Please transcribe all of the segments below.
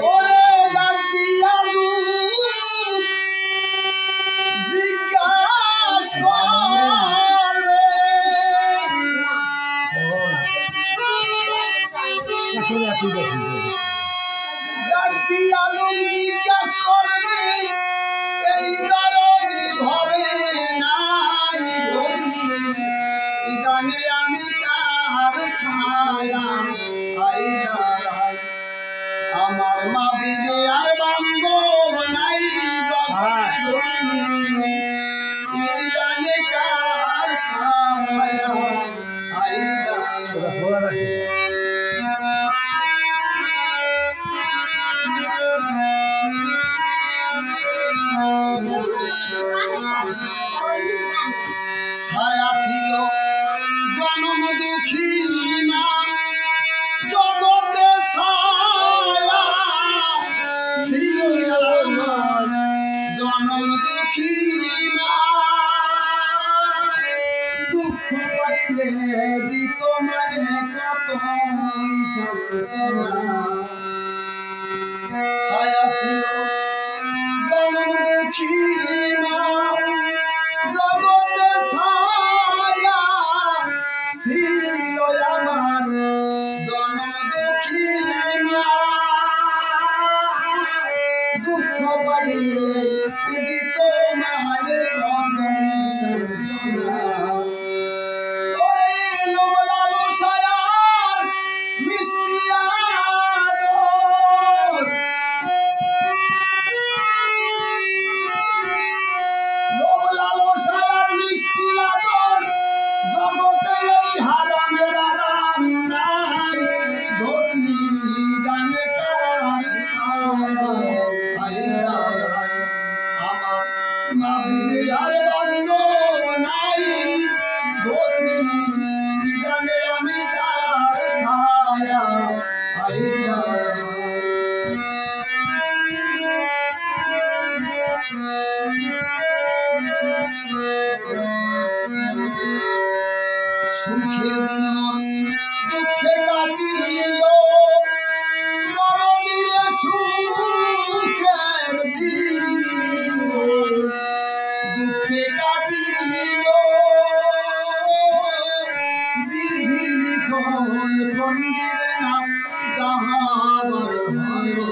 ওরে ডাক দিয়া জিজ্ঞাস করবে ডাক দিয়া জিজ্ঞাস করবে এই দরদি ভবে নাই ভগ্নি ইদানে আমি কার ছায়া আই দাঁড়াই আমার মা বিনে আর বান্ধব নাই ভগ্নি ইদানে কার ছায়া আই দাঁড়াই ছায়া ছিল জনম দুঃখী মা জগতে ছায়া ছিল আমার জনম দুঃখী মা দুঃখ পাইলে দিত মায়ে কত সান্ত্বনা ছায়া ছিল জনম দুঃখী মা জগতে ছায়া ছিল আমার জনম দুঃখী মা দুঃখ পাইলে দিত মায়ের কত সান্ত্বনা ওরে লোভ লালসার মিষ্টি আদর লোভ লালসার মিষ্টি আদর জগতে এই হারামের আরাম নাই ধর্মী দানে কার ছায়া আই দাঁড়াই আমার মা বিনে আর বান্ধব নাই ধর্মী দানে আমি যার ছায়া আই দাঁড়াই সুখের দিন মোর দুঃখে কাটিল দরদিরে সুখের দিন দুঃখে কাটিল বিধির লিখন খণ্ডিবে না যাহাবার ভালো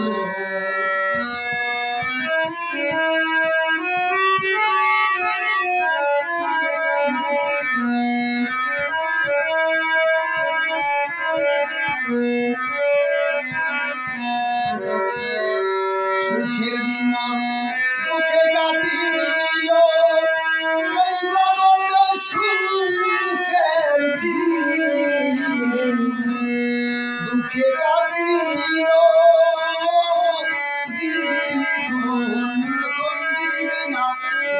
সুখের দিন দুঃখে কাটিল এই জগতে সুখের দিন দুঃখে কাটিল বিধির লিখন খণ্ডিবে না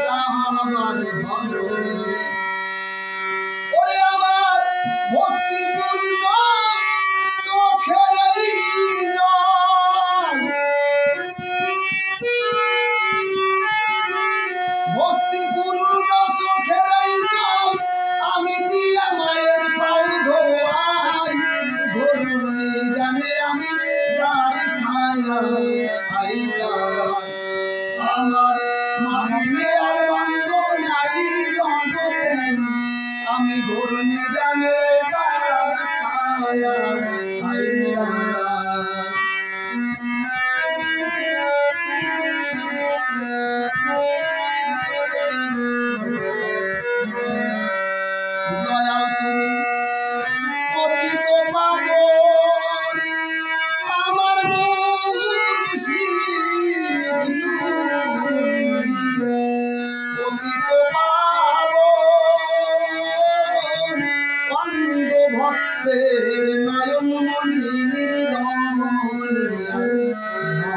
যাহাবার ভালো ওরে আমার ভক্তিপূর্ণ চোখের ভক্তিপূর্ণ চোখের আমি দিয়া মায়ের পাও ধোয়াই গরুর নিদানে আমি যার ছায়া আই দাঁড়াই আমার মা বিনে আর বান্ধব নাই জগতে আমি গরুর নিদানে যার ছায়া আই দাঁড়াই দয়াল তুমি পতিত পাবন আমার মুর্শিদ তুমি পতিত পাবন অন্ধ ভক্তের